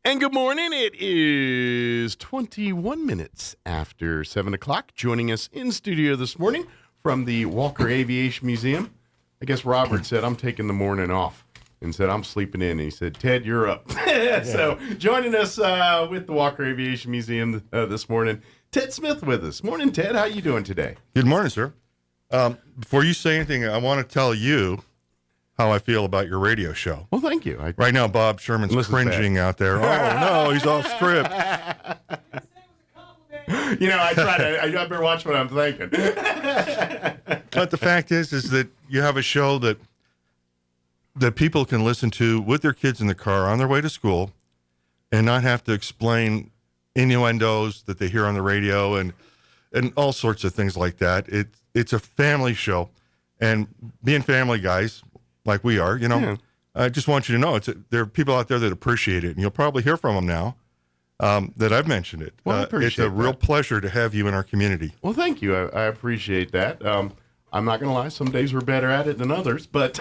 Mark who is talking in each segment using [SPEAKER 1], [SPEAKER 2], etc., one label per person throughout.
[SPEAKER 1] And good morning. It is 21 minutes after 7 o'clock. Joining us in studio this morning from the Walker Aviation Museum. I guess Robert said, I'm taking the morning off and said, I'm sleeping in. And he said, Ted, you're up. So joining us with the Walker Aviation Museum this morning, Ted Smith with us. Morning, Ted. How you doing today?
[SPEAKER 2] Good morning, sir. Before you say anything, I want to tell you how I feel about your radio show.
[SPEAKER 1] Well, thank you.
[SPEAKER 2] Right now, Bob Sherman's cringing out there. Oh, no, he's off script.
[SPEAKER 1] You know, I better watch what I'm thinking.
[SPEAKER 2] But the fact is that you have a show that people can listen to with their kids in the car on their way to school and not have to explain innuendos that they hear on the radio and all sorts of things like that. It's a family show. And being family guys, like we are, you know, yeah. I just want you to know there are people out there that appreciate it, and you'll probably hear from them now that I've mentioned it.
[SPEAKER 1] Well, I appreciate
[SPEAKER 2] it's a real pleasure to have you in our community.
[SPEAKER 1] Well, thank you. I appreciate that. I'm not going to lie. Some days we're better at it than others, but,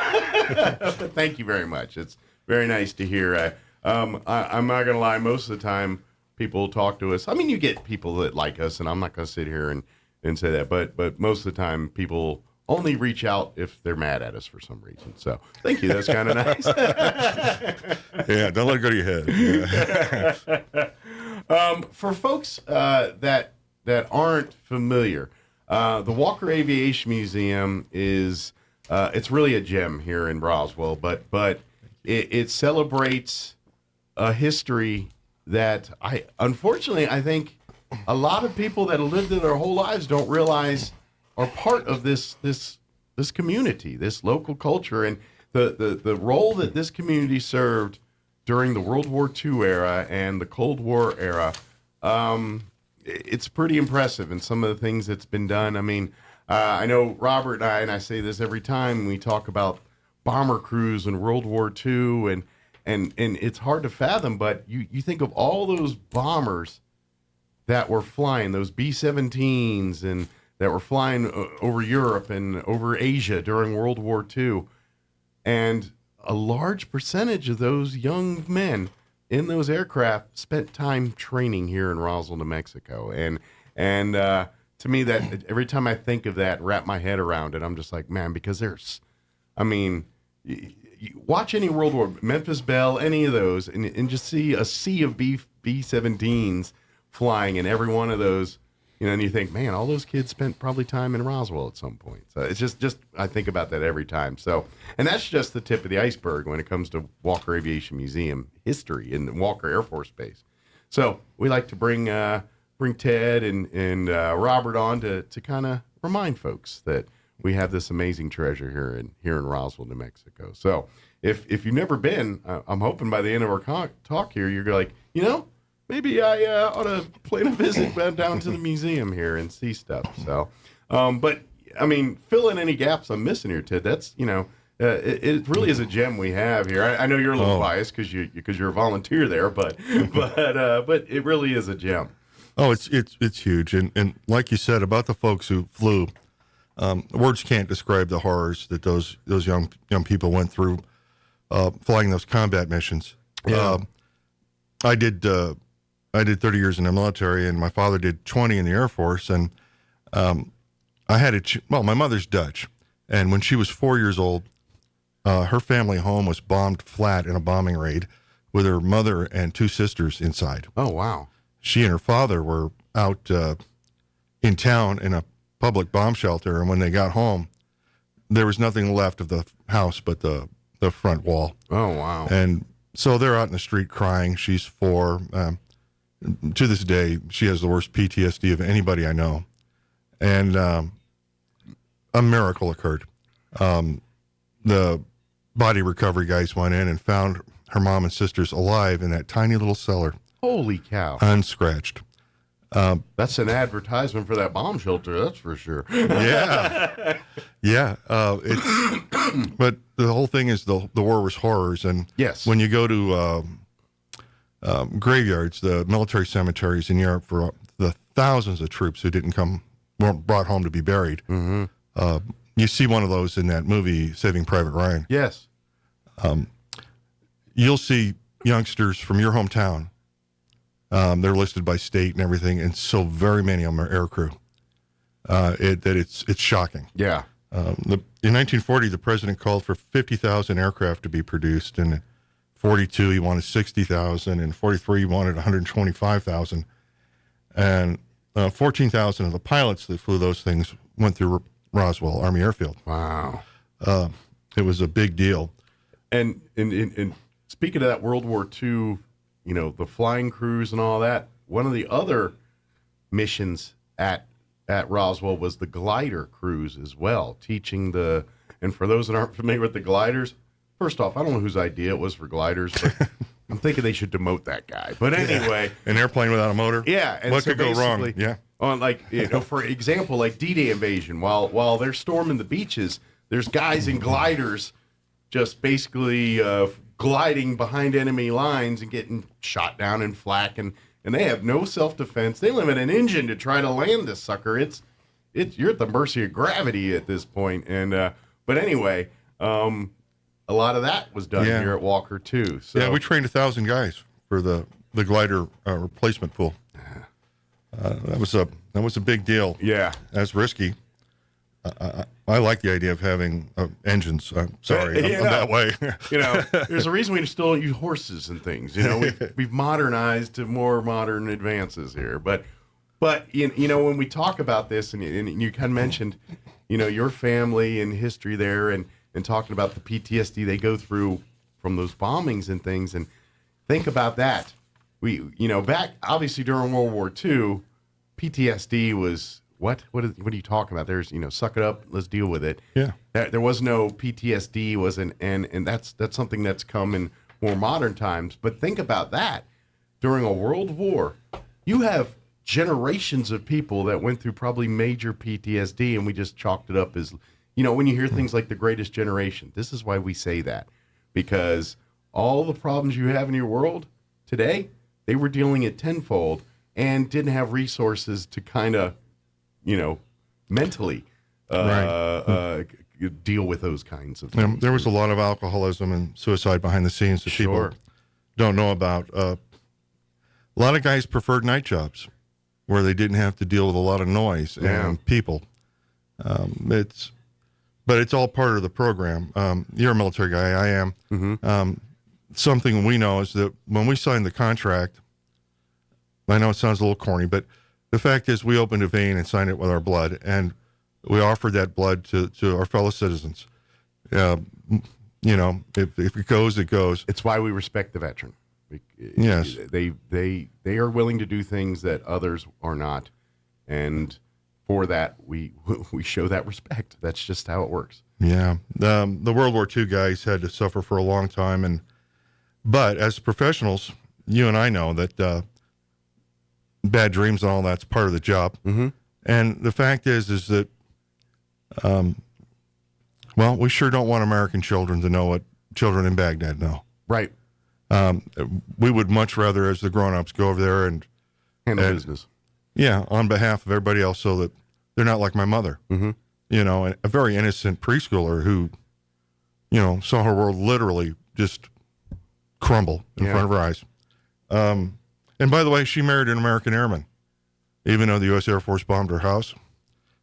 [SPEAKER 1] but thank you very much. It's very nice to hear. I'm not going to lie. Most of the time people talk to us. I mean, you get people that like us, and I'm not going to sit here and say that, but most of the time people only reach out if they're mad at us for some reason. So thank you. That's kind of nice.
[SPEAKER 2] Yeah, don't let it go to your head. Yeah.
[SPEAKER 1] For folks that aren't familiar, the Walker Aviation Museum is it's really a gem here in Roswell, but it celebrates a history that I think a lot of people that have lived it their whole lives don't realize are part of this community, this local culture, and the role that this community served during the World War II era and the Cold War era. It's pretty impressive in some of the things that's been done. I mean, I know Robert and I say this every time we talk about bomber crews in World War II, and it's hard to fathom, but you think of all those bombers that were flying, those B-17s, and that were flying over Europe and over Asia during World War II. And a large percentage of those young men in those aircraft spent time training here in Roswell, New Mexico. And to me, that every time I think of that, wrap my head around it, I'm just like, man, because you watch any World War, Memphis Belle, any of those, and just see a sea of B-17s flying, and every one of those, you know, and you think, man, all those kids spent probably time in Roswell at some point. So it's just I think about that every time. So, and that's just the tip of the iceberg when it comes to Walker Aviation Museum history in Walker Air Force Base. So we like to bring Ted and Robert on to kind of remind folks that we have this amazing treasure here in Roswell, New Mexico. So if you've never been, I'm hoping by the end of our talk here, you're like, you know, maybe I ought to plan a visit down to the museum here and see stuff. So, but I mean, fill in any gaps I'm missing here, Ted. That's, you know, it really is a gem we have here. I know you're a little biased because you're a volunteer there, but it really is a gem.
[SPEAKER 2] Oh, it's huge, and like you said about the folks who flew, words can't describe the horrors that those young people went through flying those combat missions.
[SPEAKER 1] Yeah.
[SPEAKER 2] I did 30 years in the military, and my father did 20 in the Air Force. And I had my mother's Dutch, and when she was 4 years old, her family home was bombed flat in a bombing raid with her mother and two sisters inside.
[SPEAKER 1] Oh, wow.
[SPEAKER 2] She and her father were out in town in a public bomb shelter, and when they got home, there was nothing left of the house but the front wall.
[SPEAKER 1] Oh, wow.
[SPEAKER 2] And so they're out in the street crying. She's 4. To this day, she has the worst PTSD of anybody I know. And a miracle occurred. The body recovery guys went in and found her mom and sisters alive in that tiny little cellar.
[SPEAKER 1] Holy cow.
[SPEAKER 2] Unscratched.
[SPEAKER 1] That's an advertisement for that bomb shelter, that's for sure.
[SPEAKER 2] Yeah. Yeah. But the whole thing is the war was horrors. And
[SPEAKER 1] yes,
[SPEAKER 2] when you go to graveyards, the military cemeteries in Europe for the thousands of troops who weren't brought home to be buried, you see one of those in that movie, Saving Private Ryan.
[SPEAKER 1] Yes.
[SPEAKER 2] You'll see youngsters from your hometown They're listed by state and everything, and so very many of them are aircrew. It's shocking.
[SPEAKER 1] Yeah.
[SPEAKER 2] In 1940, the president called for 50,000 aircraft to be produced, and in 42 he wanted 60,000, and 43 he wanted 125,000, and 14,000 of the pilots that flew those things went through Roswell Army Airfield.
[SPEAKER 1] Wow.
[SPEAKER 2] It was a big deal.
[SPEAKER 1] And speaking of that World War II, the flying crews and all that, one of the other missions at Roswell was the glider crews as well, teaching and for those that aren't familiar with the gliders, first off, I don't know whose idea it was for gliders, but I'm thinking they should demote that guy. But anyway.
[SPEAKER 2] An airplane without a motor?
[SPEAKER 1] Yeah. And
[SPEAKER 2] what
[SPEAKER 1] so
[SPEAKER 2] could go wrong? Yeah.
[SPEAKER 1] On for example, like D-Day invasion, while they're storming the beaches, there's guys in gliders just basically gliding behind enemy lines and getting shot down in flak, and they have no self-defense. They limit an engine to try to land this sucker. You're at the mercy of gravity at this point. And but anyway, a lot of that was done here at Walker too. So
[SPEAKER 2] yeah, we trained 1,000 guys for the glider replacement pool. That was a big deal.
[SPEAKER 1] Yeah,
[SPEAKER 2] that's risky. I like the idea of having engines. I'm sorry, I'm that way.
[SPEAKER 1] There's a reason we still don't use horses and things. We've modernized to more modern advances here. But when we talk about this, and you kind of mentioned, your family and history there, and talking about the PTSD they go through from those bombings and things, and think about that. We, back obviously during World War II, PTSD was. What are you talking about? There's, suck it up, let's deal with it.
[SPEAKER 2] Yeah.
[SPEAKER 1] There was no PTSD, and that's something that's come in more modern times. But think about that. During a world war, you have generations of people that went through probably major PTSD, and we just chalked it up as, when you hear things like the greatest generation, this is why we say that. Because all the problems you have in your world today, they were dealing it tenfold and didn't have resources to kind of, mentally deal with those kinds of things.
[SPEAKER 2] There was a lot of alcoholism and suicide behind the scenes that people don't know about. A lot of guys preferred night jobs where they didn't have to deal with a lot of noise and people. But it's all part of the program. You're a military guy, I am.
[SPEAKER 1] Mm-hmm.
[SPEAKER 2] Something we know is that when we signed the contract, I know it sounds a little corny, but the fact is, we opened a vein and signed it with our blood, and we offered that blood to our fellow citizens. If it goes, it goes.
[SPEAKER 1] It's why we respect the veteran.
[SPEAKER 2] Yes,
[SPEAKER 1] they are willing to do things that others are not, and for that we show that respect. That's just how it works.
[SPEAKER 2] Yeah, the World War II guys had to suffer for a long time, but as professionals, you and I know that. Bad dreams and all that's part of the job.
[SPEAKER 1] Mm-hmm.
[SPEAKER 2] And the fact is that, we sure don't want American children to know what children in Baghdad know.
[SPEAKER 1] Right.
[SPEAKER 2] We would much rather, as the grown-ups, go over there and
[SPEAKER 1] handle business.
[SPEAKER 2] Yeah, on behalf of everybody else, so that they're not like my mother.
[SPEAKER 1] Mm-hmm.
[SPEAKER 2] A very innocent preschooler who, saw her world literally just crumble in front of her eyes. And by the way, she married an American airman, even though the U.S. Air Force bombed her house.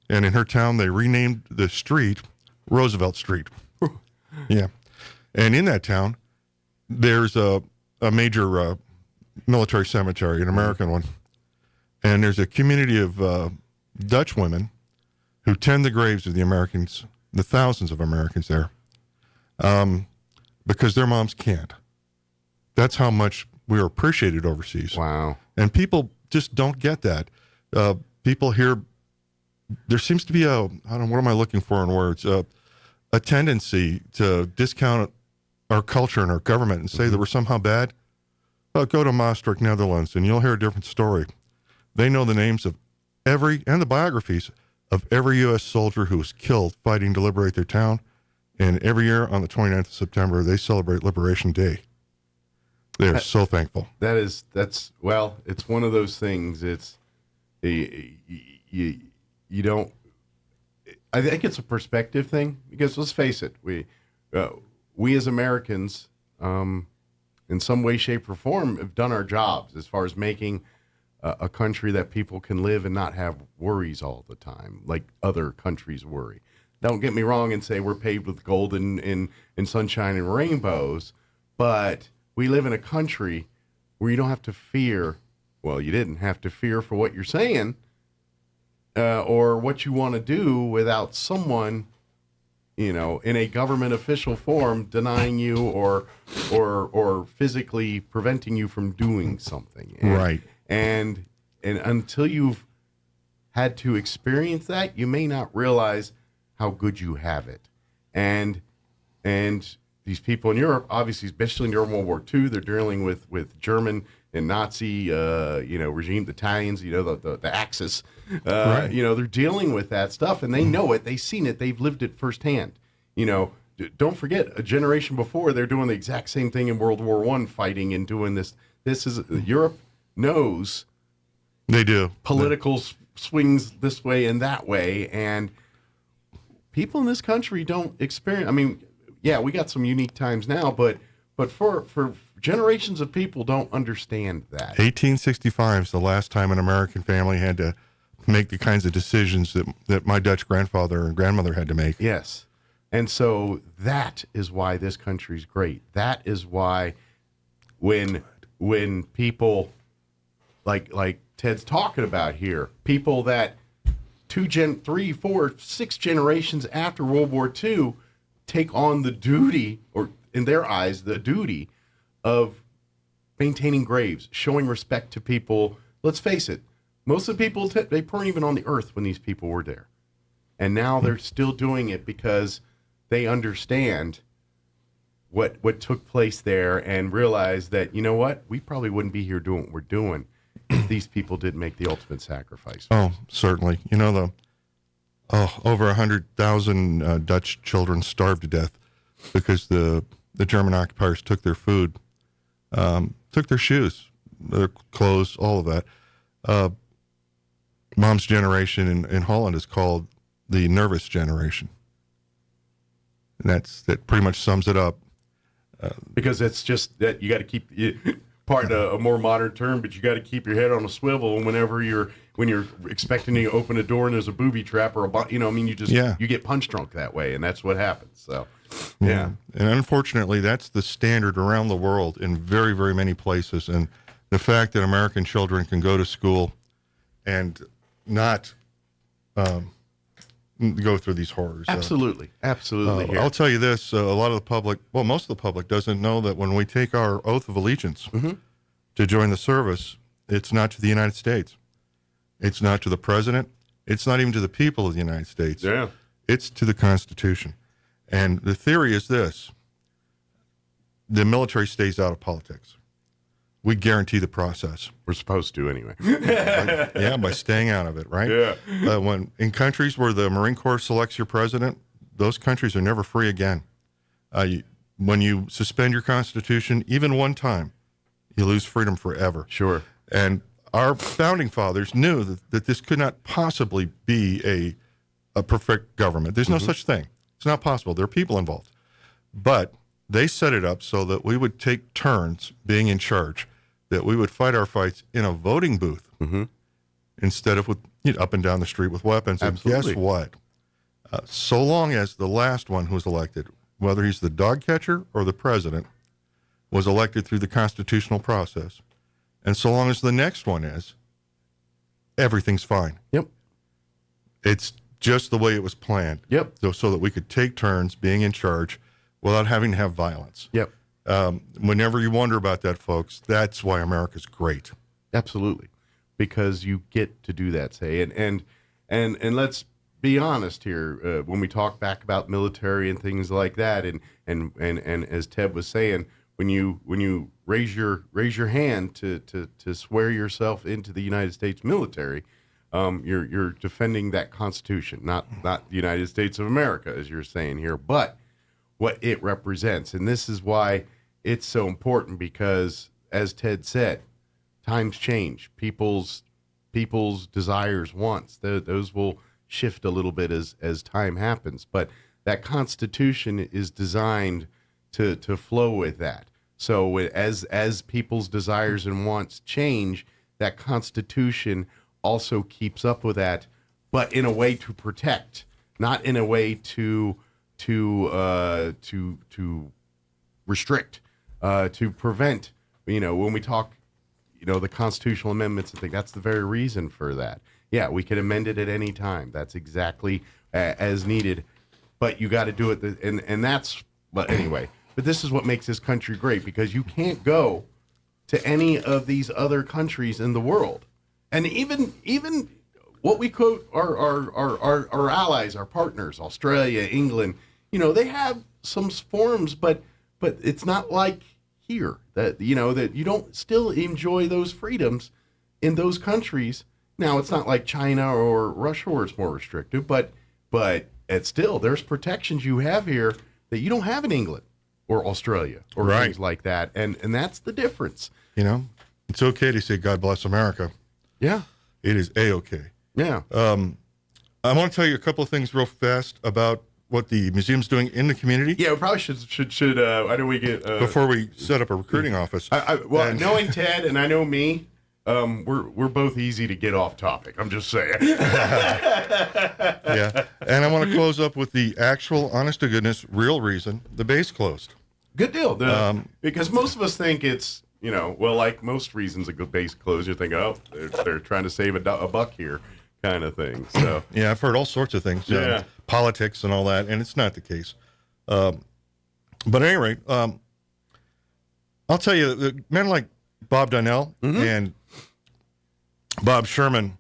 [SPEAKER 2] And in her town, they renamed the street Roosevelt Street. Yeah. And in that town, there's a major military cemetery, an American one. And there's a community of Dutch women who tend the graves of the Americans, the thousands of Americans there, because their moms can't. That's how much we are appreciated overseas.
[SPEAKER 1] Wow.
[SPEAKER 2] And people just don't get that. People here, there seems to be what am I looking for in words? A tendency to discount our culture and our government and say that we're somehow bad. Go to Maastricht, Netherlands, and you'll hear a different story. They know the names of and the biographies of every U.S. soldier who was killed fighting to liberate their town. And every year on the 29th of September, they celebrate Liberation Day. They're so thankful.
[SPEAKER 1] It's one of those things. It's you don't. I think it's a perspective thing, because let's face it, we as Americans, and in some way, shape, or form, have done our jobs as far as making a country that people can live and not have worries all the time, like other countries worry. Don't get me wrong and say we're paved with gold and sunshine and rainbows, but we live in a country where you don't have to fear. Well, you didn't have to fear for what you're saying or what you want to do without someone, in a government official form denying you or physically preventing you from doing something.
[SPEAKER 2] Right.
[SPEAKER 1] And until you've had to experience that, you may not realize how good you have it. And these people in Europe, obviously, especially during World War II, they're dealing with German and Nazi, regime, the Italians, the Axis.
[SPEAKER 2] Right.
[SPEAKER 1] They're dealing with that stuff, and they know it. They've seen it. They've lived it firsthand. Don't forget, a generation before, they're doing the exact same thing in World War I, fighting and doing this. This is Europe knows.
[SPEAKER 2] They do.
[SPEAKER 1] Political swings this way and that way, and people in this country don't experience. I mean, yeah, we got some unique times now, but for generations of people don't understand that.
[SPEAKER 2] 1865 is the last time an American family had to make the kinds of decisions that my Dutch grandfather and grandmother had to make.
[SPEAKER 1] Yes. And so that is why this country's great. That is why when people like Ted's talking about here, people that 3, 4, 6 generations after World War II take on the duty, or in their eyes, the duty of maintaining graves, showing respect to people. Let's face it, most of the people, they weren't even on the earth when these people were there. And now they're still doing it because they understand what took place there and realize that, you know what, we probably wouldn't be here doing what we're doing if these people didn't make the ultimate sacrifice.
[SPEAKER 2] Oh, certainly. Over 100,000 Dutch children starved to death because the German occupiers took their food, took their shoes, their clothes, all of that. Mom's generation in Holland is called the nervous generation. And that pretty much sums it up.
[SPEAKER 1] Because it's just that you got to keep, pardon a more modern term, but you got to keep your head on a swivel. And when you're expecting to open a door and there's a booby trap or you get punch drunk that way, and that's what happens. So, yeah.
[SPEAKER 2] And unfortunately, that's the standard around the world in very, very many places. And the fact that American children can go to school and not go through these horrors.
[SPEAKER 1] Absolutely.
[SPEAKER 2] I'll tell you this, a lot of the public, well, most of the public doesn't know that when we take our oath of allegiance to join the service, it's not to the United States. It's not to the president. It's not even to the people of the United States.
[SPEAKER 1] Yeah.
[SPEAKER 2] It's to the Constitution. And the theory is this: the military stays out of politics. We guarantee the process.
[SPEAKER 1] We're supposed to anyway.
[SPEAKER 2] By staying out of it, right?
[SPEAKER 1] Yeah.
[SPEAKER 2] When in countries where the Marine Corps selects your president, those countries are never free again. When you suspend your Constitution, even one time, you lose freedom forever.
[SPEAKER 1] Sure.
[SPEAKER 2] And our founding fathers knew that this could not possibly be a perfect government. There's no such thing. It's not possible. There are people involved. But they set it up so that we would take turns being in charge, that we would fight our fights in a voting booth instead of up and down the street with weapons.
[SPEAKER 1] Absolutely.
[SPEAKER 2] And guess what? So long as the last one who was elected, whether he's the dog catcher or the president, was elected through the constitutional process, and so long as the next one is, everything's fine.
[SPEAKER 1] Yep.
[SPEAKER 2] It's just the way it was planned.
[SPEAKER 1] Yep.
[SPEAKER 2] So that we could take turns being in charge without having to have violence.
[SPEAKER 1] Yep.
[SPEAKER 2] Whenever you wonder about that, folks, that's why America's great.
[SPEAKER 1] Absolutely. Because you get to do that, say. And let's be honest here, when we talk back about military and things like that, and as Ted was saying, when you raise your hand to swear yourself into the United States military, you're defending that Constitution, not the United States of America, as you're saying here, but what it represents. And this is why it's so important, because as Ted said, times change. People's desires, wants, those will shift a little bit as time happens. But that Constitution is designed to flow with that. So as people's desires and wants change, that Constitution also keeps up with that, but in a way to protect, not in a way to restrict, to prevent. When we talk, the constitutional amendments and things, that's the very reason for that. Yeah, we can amend it at any time. That's exactly as needed, but you got to do it. And that's, but anyway, but this is what makes this country great, because you can't go to any of these other countries in the world, and even what we quote our allies, our partners, Australia, England. They have some forms, but it's not like here that that you don't still enjoy those freedoms in those countries. Now, it's not like China or Russia where it's more restrictive, but it's still, there's protections you have here that you don't have in England or Australia or things like that, and that's the difference.
[SPEAKER 2] It's okay to say God bless America.
[SPEAKER 1] Yeah, it
[SPEAKER 2] is a-okay.
[SPEAKER 1] Yeah.
[SPEAKER 2] I want to tell you a couple of things real fast about what the museum's doing in the community.
[SPEAKER 1] Yeah, we probably should. I know we get
[SPEAKER 2] before we set up a recruiting office.
[SPEAKER 1] Knowing Ted and I know me, we're both easy to get off topic. I'm just saying.
[SPEAKER 2] Yeah, and I want to close up with the actual, honest to goodness, real reason the base closed.
[SPEAKER 1] Good deal. Because most of us think it's like most reasons a good base close, you think, oh, they're trying to save a buck here, kind of thing. So
[SPEAKER 2] yeah, I've heard all sorts of things.
[SPEAKER 1] Yeah.
[SPEAKER 2] Politics and all that, and it's not the case. But at any rate, I'll tell you, the men like Bob Donnell and Bob Sherman.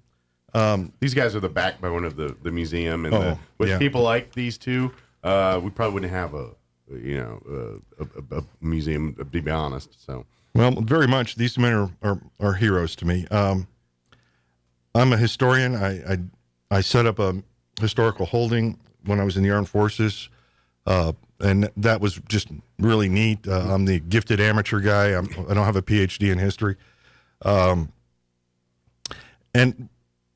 [SPEAKER 1] These guys are the backbone of the museum, and with people like these two, we probably wouldn't have a museum, to be honest. So
[SPEAKER 2] well, very much these men are heroes to me. I'm a historian. I set up a historical holding when I was in the armed forces, and that was just really neat. I'm the gifted amateur guy. I don't have a PhD in history, and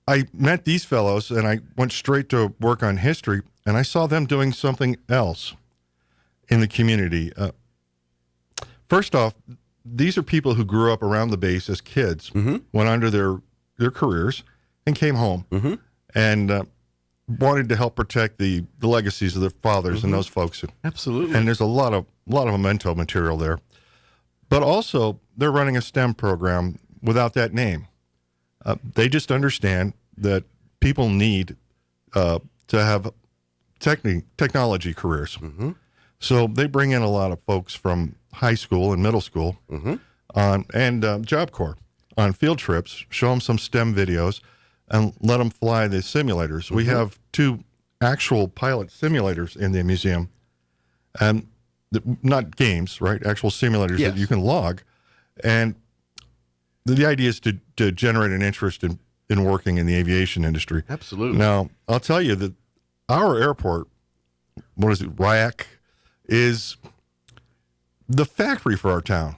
[SPEAKER 2] I met these fellows, and I went straight to work on history, and I saw them doing something else in the community. First off, these are people who grew up around the base as kids, went on to their careers, and came home, and wanted to help protect the legacies of their fathers and those folks.
[SPEAKER 1] Absolutely.
[SPEAKER 2] And there's a lot of memento material there. But also, they're running a STEM program without that name. They just understand that people need to have technology careers. So they bring in a lot of folks from high school and middle school and Job Corps on field trips, show them some STEM videos, and let them fly the simulators. We have 2 actual pilot simulators in the museum, and not games, right? Actual simulators that you can log. And the idea is to generate an interest in working in the aviation industry.
[SPEAKER 1] Absolutely.
[SPEAKER 2] Now, I'll tell you that our airport, what is it, RIAC, is the factory for our town.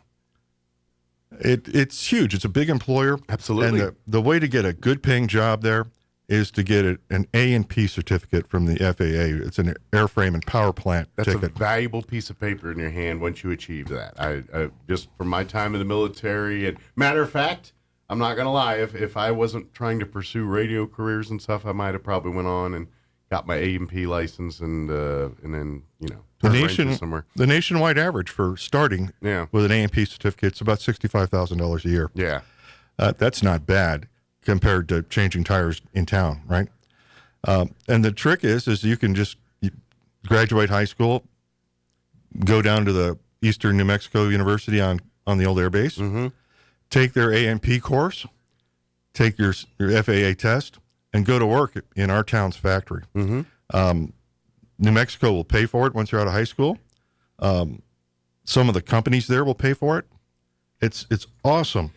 [SPEAKER 2] It's huge. It's a big employer.
[SPEAKER 1] Absolutely.
[SPEAKER 2] And the way to get a good paying job there is to get an A&P certificate from the FAA. It's an airframe and power plant ticket.
[SPEAKER 1] That's a valuable piece of paper in your hand once you achieve that. I just from my time in the military, and matter of fact, I'm not gonna lie, if I wasn't trying to pursue radio careers and stuff, I might have probably went on and got my A&P license and then
[SPEAKER 2] the nationwide average for starting with an A&P certificate is about $65,000 a year.
[SPEAKER 1] Yeah,
[SPEAKER 2] that's not bad compared to changing tires in town, right? And the trick is you can just graduate high school, go down to the Eastern New Mexico University on the old air base, take their A&P course, take your FAA test, and go to work in our town's factory. New Mexico will pay for it once you're out of high school. Some of the companies there will pay for it. It's awesome.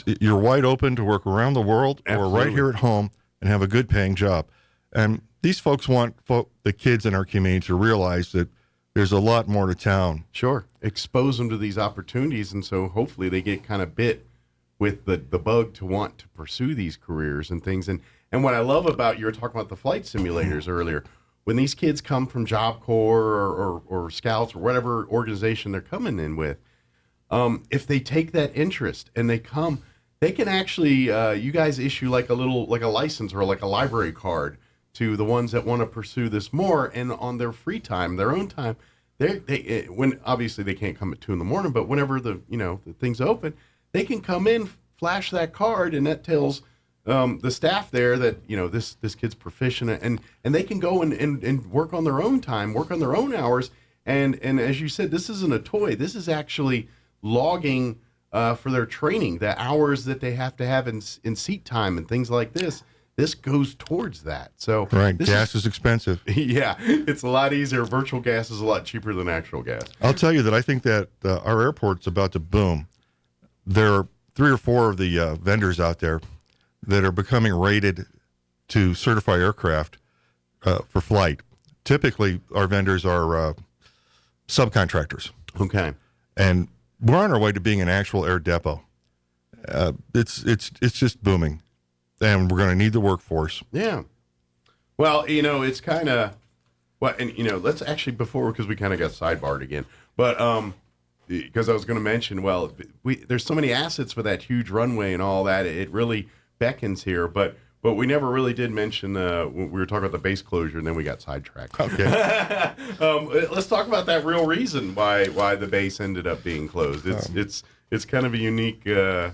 [SPEAKER 2] You're wide open to work around the world or right here at home and have a good paying job. And these folks want the kids in our community to realize that there's a lot more to town.
[SPEAKER 1] Sure. Expose them to these opportunities, and so hopefully they get kind of bit with the bug to want to pursue these careers and things. And what I love about, you were talking about the flight simulators earlier, when these kids come from Job Corps or Scouts or whatever organization they're coming in with, if they take that interest and they come, they can actually, you guys issue like a license or like a library card to the ones that want to pursue this more, and on their free time, their own time, when obviously they can't come at 2 a.m, but whenever the thing's open, they can come in, flash that card, and that tells the staff there that this kid's proficient, and they can go and work on their own time, work on their own hours, and as you said, this isn't a toy. This is actually logging for their training, the hours that they have to have in seat time and things like this. This goes towards that. So
[SPEAKER 2] right, gas is expensive.
[SPEAKER 1] Yeah, it's a lot easier. Virtual gas is a lot cheaper than actual gas.
[SPEAKER 2] I'll tell you that I think that our airport's about to boom. There are 3 or 4 of the vendors out there that are becoming rated to certify aircraft for flight. Typically, our vendors are subcontractors.
[SPEAKER 1] Okay.
[SPEAKER 2] And we're on our way to being an actual air depot. It's just booming. And we're going to need the workforce.
[SPEAKER 1] Yeah. Well, it's kind of, and let's actually, because we kind of got sidebarred again, but because I was going to mention, there's so many assets with that huge runway and all that, it really beckons here, but we never really did mention, we were talking about the base closure, and then we got sidetracked.
[SPEAKER 2] Okay.
[SPEAKER 1] Let's talk about that real reason why the base ended up being closed. It's kind of a unique,
[SPEAKER 2] yeah.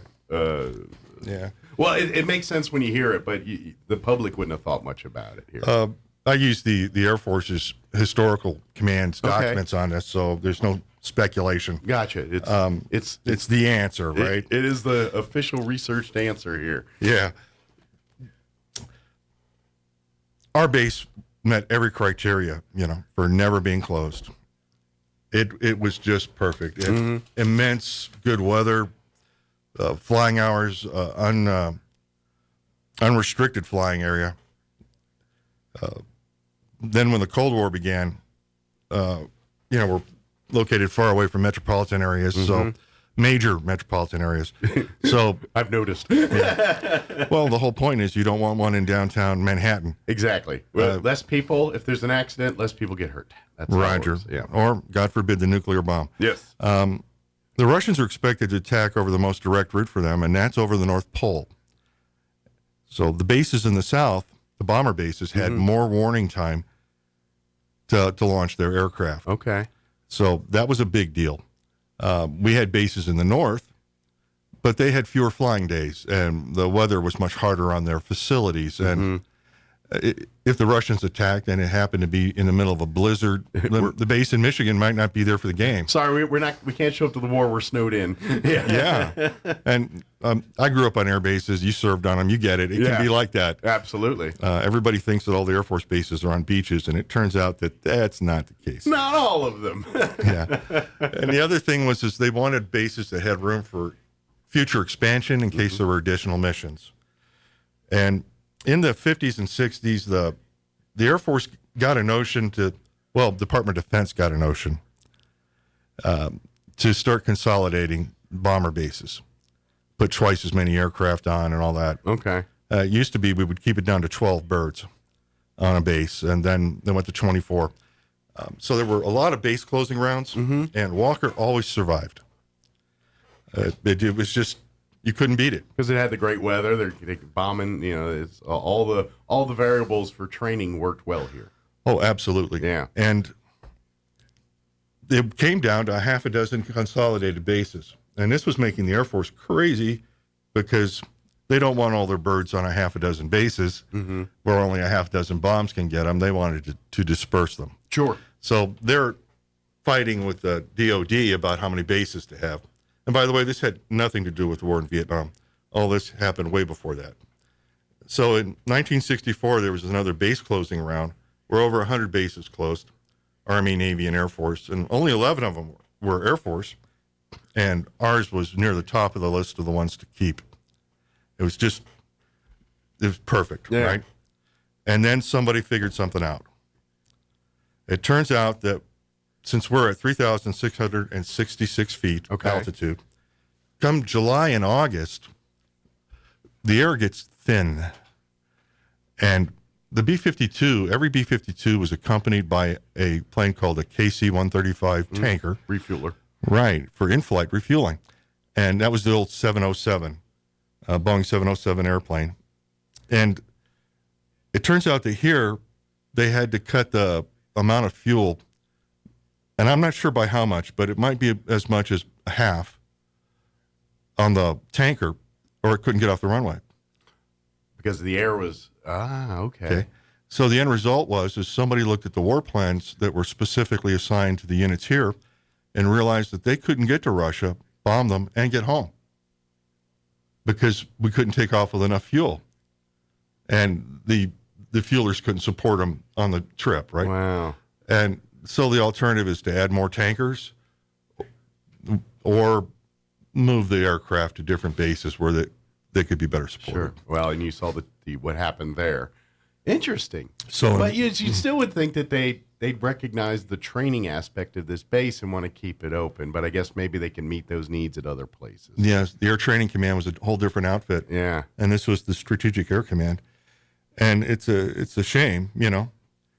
[SPEAKER 1] Well, it makes sense when you hear it, but the public wouldn't have thought much about it here.
[SPEAKER 2] I use the Air Force's historical commands documents on this, so there's no speculation.
[SPEAKER 1] Gotcha. It's
[SPEAKER 2] the answer, right?
[SPEAKER 1] It is the official researched answer here.
[SPEAKER 2] Yeah. Our base met every criteria, for never being closed. It was just perfect. Immense good weather. Flying hours, unrestricted flying area. Then when the Cold War began, we're located far away from metropolitan areas, so major metropolitan areas. So
[SPEAKER 1] I've noticed.
[SPEAKER 2] Yeah. Well, the whole point is you don't want one in downtown Manhattan.
[SPEAKER 1] Exactly. Well, less people. If there's an accident, less people get hurt. That's
[SPEAKER 2] Roger.
[SPEAKER 1] Yeah.
[SPEAKER 2] Or, God forbid, the nuclear bomb.
[SPEAKER 1] Yes.
[SPEAKER 2] The Russians are expected to attack over the most direct route for them, and that's over the North Pole. So the bases in the south, the bomber bases, had more warning time to launch their aircraft.
[SPEAKER 1] Okay.
[SPEAKER 2] So that was a big deal. We had bases in the north, but they had fewer flying days, and the weather was much harder on their facilities. And if the Russians attacked and it happened to be in the middle of a blizzard, the base in Michigan might not be there for the game.
[SPEAKER 1] Sorry, we can't show up to the war. We're snowed in.
[SPEAKER 2] Yeah. And I grew up on air bases. You served on them. You get it. It can be like that.
[SPEAKER 1] Absolutely.
[SPEAKER 2] Everybody thinks that all the Air Force bases are on beaches, and it turns out that that's not the case.
[SPEAKER 1] Not all of them.
[SPEAKER 2] Yeah. And the other thing was they wanted bases that had room for future expansion in case there were additional missions. And in the 50s and 60s, the Air Force got a notion Department of Defense got a notion to start consolidating bomber bases, put twice as many aircraft on and all that.
[SPEAKER 1] Okay.
[SPEAKER 2] It used to be we would keep it down to 12 birds on a base, and then they went to 24. So there were a lot of base closing rounds, and Walker always survived. It was just, you couldn't beat it
[SPEAKER 1] because it had the great weather. They're bombing. It's all the variables for training worked well here.
[SPEAKER 2] Oh, absolutely.
[SPEAKER 1] Yeah.
[SPEAKER 2] And it came down to a half a dozen consolidated bases, and this was making the Air Force crazy because they don't want all their birds on a half a dozen bases where only a half dozen bombs can get them. They wanted to disperse them.
[SPEAKER 1] Sure.
[SPEAKER 2] So they're fighting with the DOD about how many bases to have. And by the way, this had nothing to do with the war in Vietnam. All this happened way before that. So in 1964, there was another base closing round where over 100 bases closed, Army, Navy, and Air Force, and only 11 of them were Air Force, and ours was near the top of the list of the ones to keep. It was perfect, right? And then somebody figured something out. It turns out that since we're at 3,666 feet altitude, come July and August, the air gets thin. And the B-52, every B-52 was accompanied by a plane called a KC-135 tanker.
[SPEAKER 1] Refueler.
[SPEAKER 2] Right, for in-flight refueling. And that was the old 707, Boeing 707 airplane. And it turns out that here they had to cut the amount of fuel, and I'm not sure by how much, but it might be as much as half on the tanker, or it couldn't get off the runway.
[SPEAKER 1] Because the air was, okay.
[SPEAKER 2] So the end result is somebody looked at the war plans that were specifically assigned to the units here and realized that they couldn't get to Russia, bomb them, and get home because we couldn't take off with enough fuel. And the fuelers couldn't support them on the trip, right?
[SPEAKER 1] Wow.
[SPEAKER 2] And so the alternative is to add more tankers or move the aircraft to different bases where they could be better supported.
[SPEAKER 1] Sure. Well, and you saw the what happened there. Interesting.
[SPEAKER 2] So,
[SPEAKER 1] but you still would think that they'd recognize the training aspect of this base and want to keep it open. But I guess maybe they can meet those needs at other places.
[SPEAKER 2] Yes, the Air Training Command was a whole different outfit.
[SPEAKER 1] Yeah.
[SPEAKER 2] And this was the Strategic Air Command. And it's a shame, you know.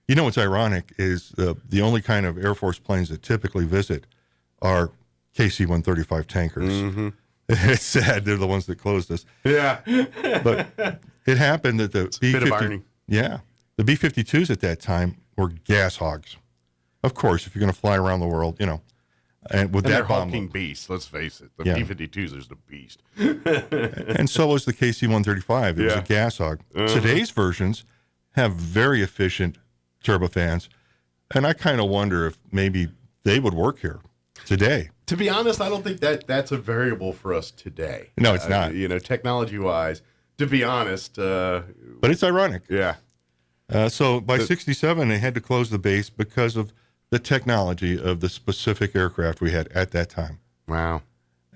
[SPEAKER 2] You know what's ironic is the only kind of Air Force planes that typically visit are KC-135 tankers.
[SPEAKER 1] Mm-hmm.
[SPEAKER 2] It's sad they're the ones that closed us.
[SPEAKER 1] Yeah.
[SPEAKER 2] But it happened that the B-50,
[SPEAKER 1] bit of irony.
[SPEAKER 2] Yeah, the B-52s at that time were gas hogs. Of course, if you're going to fly around the world, you know, and with
[SPEAKER 1] And
[SPEAKER 2] that
[SPEAKER 1] they're
[SPEAKER 2] bomb,
[SPEAKER 1] hulking beasts. Let's face it. The
[SPEAKER 2] Yeah.
[SPEAKER 1] B-52s is the beast.
[SPEAKER 2] and so was the KC-135. It was a gas hog. Today's versions have very efficient turbofans, and I kind of wonder if maybe they would work here today.
[SPEAKER 1] To be honest, I don't think that's a variable for us today.
[SPEAKER 2] No, it's not.
[SPEAKER 1] You know, technology-wise, to be honest.
[SPEAKER 2] But it's ironic.
[SPEAKER 1] Yeah.
[SPEAKER 2] So by 67, they had to close the base because of the technology of the specific aircraft we had at that time.
[SPEAKER 1] Wow.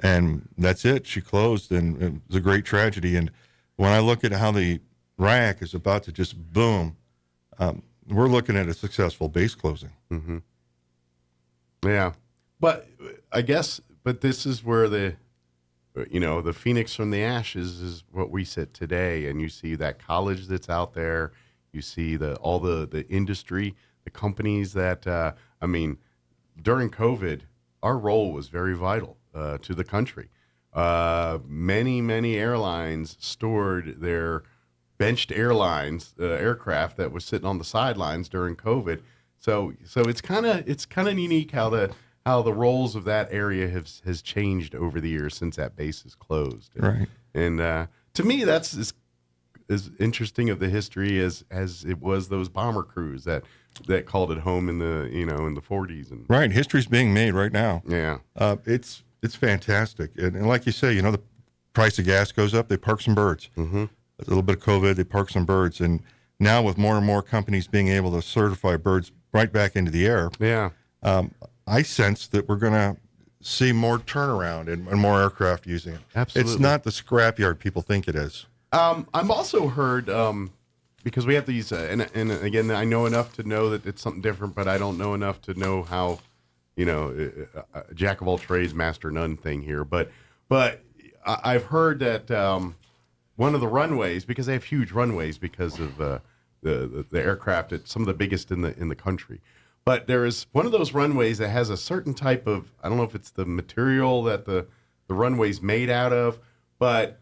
[SPEAKER 2] And that's it. She closed, and it was a great tragedy. And when I look at how the RAC is about to just boom, we're looking at a successful base closing.
[SPEAKER 1] Mm-hmm. Yeah. But I guess, this is where the phoenix from the ashes is what we sit today. And you see that college that's out there. You see all the industry, the companies that, during COVID, our role was very vital to the country. Many airlines stored their benched aircraft that was sitting on the sidelines during COVID. So it's kind of unique how the roles of that area has changed over the years since that base is closed.
[SPEAKER 2] Right.
[SPEAKER 1] And to me, that's as interesting of the history as it was those bomber crews that called it home in the 40s. And
[SPEAKER 2] Right. History's being made right now.
[SPEAKER 1] yeah.
[SPEAKER 2] It's fantastic. And like you say, the price of gas goes up, they park some birds.
[SPEAKER 1] Mm-hmm.
[SPEAKER 2] A little bit of COVID, they park some birds. And now with more and more companies being able to certify birds right back into the air,
[SPEAKER 1] Yeah.
[SPEAKER 2] I sense that we're going to see more turnaround and more aircraft using it.
[SPEAKER 1] Absolutely.
[SPEAKER 2] It's not the scrapyard people think it is.
[SPEAKER 1] I've also heard, because we have these, and again, I know enough to know that it's something different, but I don't know enough to know how, a jack of all trades, master none thing here. But I've heard that one of the runways, because they have huge runways because of the aircraft, it's some of the biggest in the country. But there is one of those runways that has a certain type of, I don't know if it's the material that the runway's made out of, but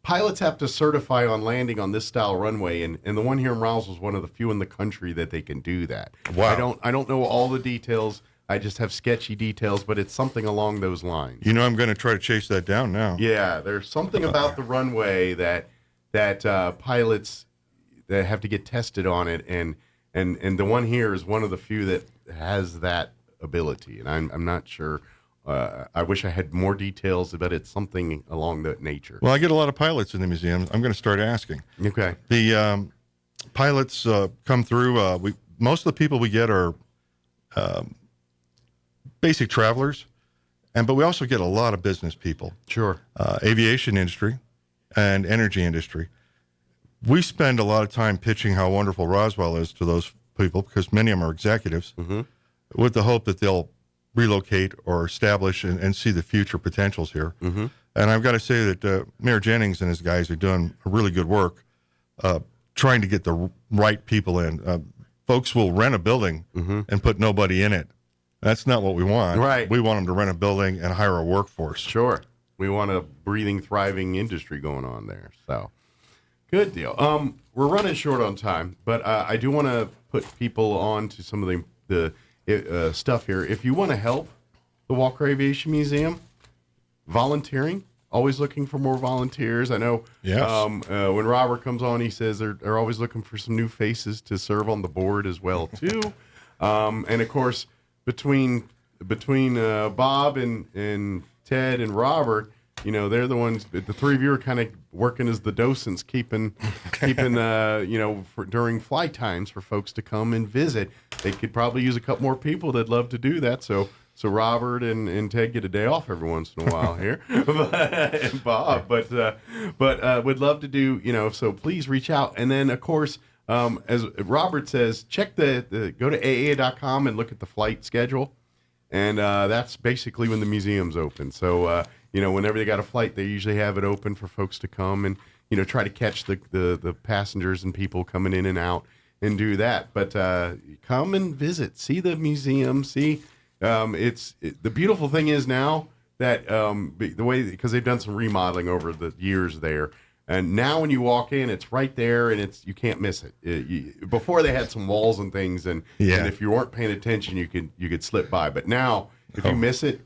[SPEAKER 1] pilots have to certify on landing on this style runway, and the one here in Roswell is one of the few in the country that they can do that.
[SPEAKER 2] Wow.
[SPEAKER 1] I don't know all the details. I just have sketchy details, but it's something along those lines.
[SPEAKER 2] I'm going to try to chase that down now.
[SPEAKER 1] Yeah, there's something about the runway that pilots that have to get tested on it, and the one here is one of the few that has that ability, and I'm not sure. I wish I had more details, but it's something along that nature.
[SPEAKER 2] Well, I get a lot of pilots in the museum. I'm going to start asking.
[SPEAKER 1] Okay.
[SPEAKER 2] The pilots come through. Most of the people we get are basic travelers, but we also get a lot of business people.
[SPEAKER 1] Sure.
[SPEAKER 2] Aviation industry and energy industry. We spend a lot of time pitching how wonderful Roswell is to those people because many of them are executives, with the hope that they'll relocate or establish and see the future potentials here.
[SPEAKER 1] Mm-hmm.
[SPEAKER 2] And I've got to say that Mayor Jennings and his guys are doing really good work trying to get the right people in. Folks will rent a building and put nobody in it That's not what we want.
[SPEAKER 1] Right.
[SPEAKER 2] We want them to rent a building and hire a workforce.
[SPEAKER 1] Sure. We want a breathing, thriving industry going on there. So, good deal. We're running short on time, but I do want to put people on to some of the stuff here. If you want to help the Walker Aviation Museum, volunteering, always looking for more volunteers. I know when Robert comes on, he says they're always looking for some new faces to serve on the board as well, too. And, of course, between Bob and Ted and Robert, you know, they're the ones. The three of you are kind of working as the docents, keeping during flight times for folks to come and visit. They could probably use a couple more people that'd love to do that. So Robert and Ted get a day off every once in a while here, and Bob, but would love to do. You know, so please reach out. And then, of course, as Robert says, check go to AA.com and look at the flight schedule. And that's basically when the museum's open. So, whenever they got a flight, they usually have it open for folks to come and, try to catch the passengers and people coming in and out and do that. But come and visit, see the museum, see. The beautiful thing is now that because they've done some remodeling over the years there. And now when you walk in, it's right there, and you can't miss it. Before they had some walls and things, and if you weren't paying attention, you could slip by. But now, if you miss it,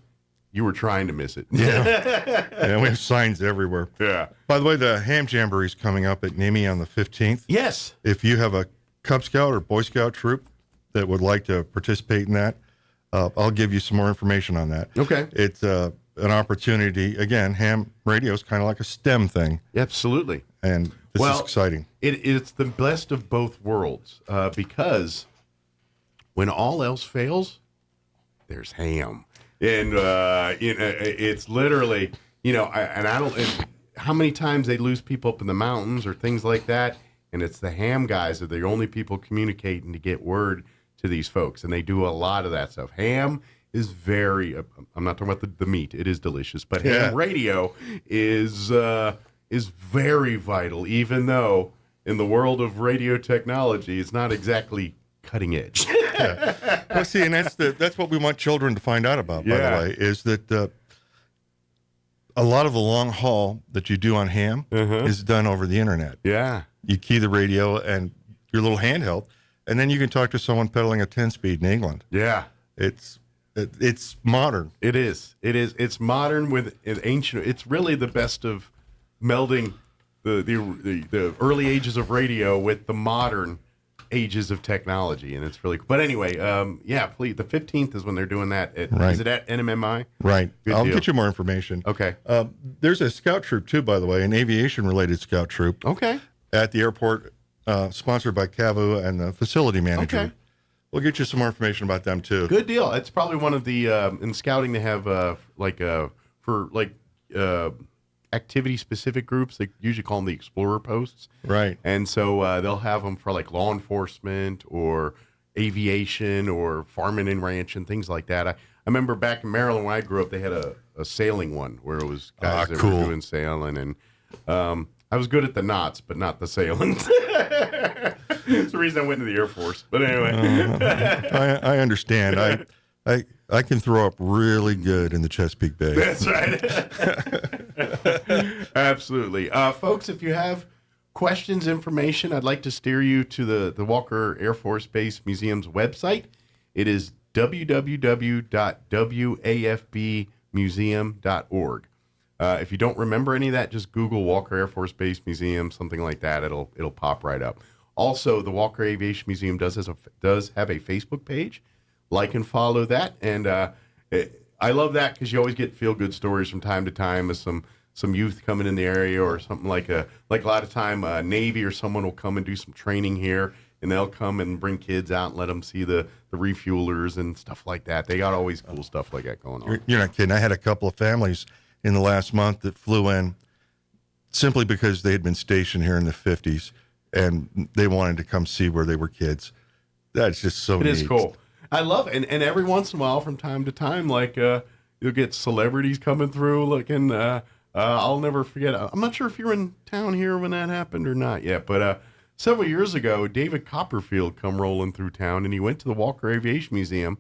[SPEAKER 1] you were trying to miss it.
[SPEAKER 2] Yeah, we have signs everywhere.
[SPEAKER 1] Yeah.
[SPEAKER 2] By the way, the Ham Jamboree is coming up at NIMI on the 15th.
[SPEAKER 1] Yes.
[SPEAKER 2] If you have a Cub Scout or Boy Scout troop that would like to participate in that, I'll give you some more information on that.
[SPEAKER 1] Okay.
[SPEAKER 2] It's an opportunity. Again, ham radio is kind of like a STEM thing.
[SPEAKER 1] Absolutely.
[SPEAKER 2] And this is exciting.
[SPEAKER 1] It's the best of both worlds because when all else fails, there's ham. And, it's literally, how many times they lose people up in the mountains or things like that. And it's the ham guys are the only people communicating to get word to these folks. And they do a lot of that stuff. Ham is I'm not talking about the meat. It is delicious, but ham radio is very vital, even though in the world of radio technology, it's not exactly cutting edge.
[SPEAKER 2] Well, see, and that's what we want children to find out about, by the way, is that a lot of the long haul that you do on ham is done over the internet.
[SPEAKER 1] Yeah. You
[SPEAKER 2] key the radio and your little handheld, and then you can talk to someone pedaling a 10-speed in England.
[SPEAKER 1] Yeah.
[SPEAKER 2] It's modern.
[SPEAKER 1] It is. It's modern with an ancient. It's really the best of melding the early ages of radio with the modern ages of technology, and it's really. But anyway, please. The 15th is when they're doing that. Is it at NMMI?
[SPEAKER 2] Right.
[SPEAKER 1] Good
[SPEAKER 2] I'll
[SPEAKER 1] deal.
[SPEAKER 2] get you more information.
[SPEAKER 1] Okay.
[SPEAKER 2] There's a scout troop too, by the way, an aviation-related scout troop.
[SPEAKER 1] Okay.
[SPEAKER 2] At the airport, sponsored by CAVU and the facility manager. Okay. We'll get you some more information about them too.
[SPEAKER 1] Good deal. It's probably one of the in scouting they have activity-specific groups. They usually call them the explorer posts.
[SPEAKER 2] Right.
[SPEAKER 1] And so they'll have them for like law enforcement or aviation or farming and ranch and things like that. I remember back in Maryland when I grew up, they had a sailing one where it was guys that were doing sailing, and I was good at the knots, but not the sailing. It's the reason I went into the Air Force. But anyway.
[SPEAKER 2] I understand. I can throw up really good in the Chesapeake Bay.
[SPEAKER 1] That's right. Absolutely. Folks, if you have questions, information, I'd like to steer you to the Walker Air Force Base Museum's website. It is www.wafbmuseum.org. If you don't remember any of that, just Google Walker Air Force Base Museum, something like that. It'll pop right up. Also, the Walker Aviation Museum does have a Facebook page. Like and follow that. And I love that because you always get feel-good stories from time to time of some youth coming in the area or something like a lot of time Navy or someone will come and do some training here, and they'll come and bring kids out and let them see the refuelers and stuff like that. They got always cool stuff like that going on.
[SPEAKER 2] You're not kidding. I had a couple of families in the last month that flew in simply because they had been stationed here in the 50s, and they wanted to come see where they were kids. That's just so neat.
[SPEAKER 1] It is cool. I love it. And every once in a while, from time to time, you'll get celebrities coming through. I'll never forget. I'm not sure if you were in town here when that happened or not yet, but several years ago, David Copperfield come rolling through town, and he went to the Walker Aviation Museum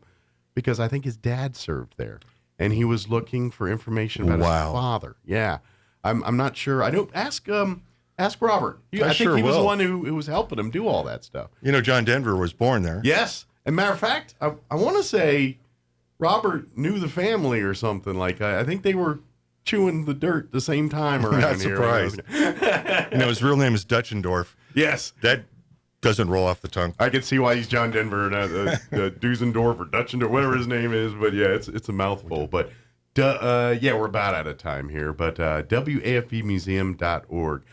[SPEAKER 1] because I think his dad served there, and he was looking for information about his father. Yeah, I'm not sure. I don't ask Robert. I think he was the one who was helping him do all that stuff.
[SPEAKER 2] You know, John Denver was born there.
[SPEAKER 1] Yes, and matter of fact, I want to say Robert knew the family or something. Like I think they were chewing the dirt the same time around
[SPEAKER 2] Not
[SPEAKER 1] here.
[SPEAKER 2] surprised. You know, his real name is Dutchendorf.
[SPEAKER 1] Yes.
[SPEAKER 2] That doesn't roll off the tongue.
[SPEAKER 1] I can see why he's John Denver, Dusendorf or Dutchendorf, whatever his name is. But yeah, it's a mouthful. But yeah, we're about out of time here. But WAFBmuseum.org.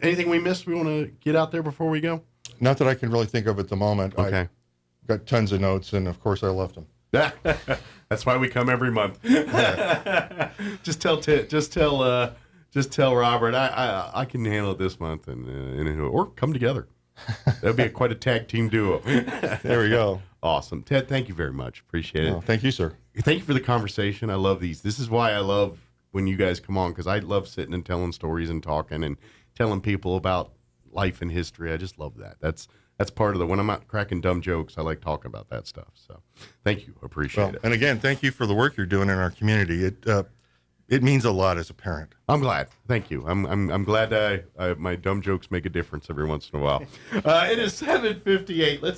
[SPEAKER 1] Anything we missed we want to get out there before we go?
[SPEAKER 2] Not that I can really think of at the moment.
[SPEAKER 1] Okay.
[SPEAKER 2] I got tons of notes, and of course I left them.
[SPEAKER 1] That's why we come every month. Just tell Robert I can handle it this month, or come together. That'd be quite a tag team duo.
[SPEAKER 2] There we go.
[SPEAKER 1] Awesome, Ted. Thank you very much. Appreciate it.
[SPEAKER 2] Oh, thank you, sir.
[SPEAKER 1] Thank you for the conversation. I love these. This is why I love when you guys come on, because I love sitting and telling stories and talking and telling people about life and history. I just love that. That's part of when I'm not cracking dumb jokes, I like talking about that stuff. So thank you. Appreciate it.
[SPEAKER 2] And again, thank you for the work you're doing in our community. It means a lot as a parent.
[SPEAKER 1] I'm glad. Thank you. I'm glad my dumb jokes make a difference every once in a while. It is 7:58. Let's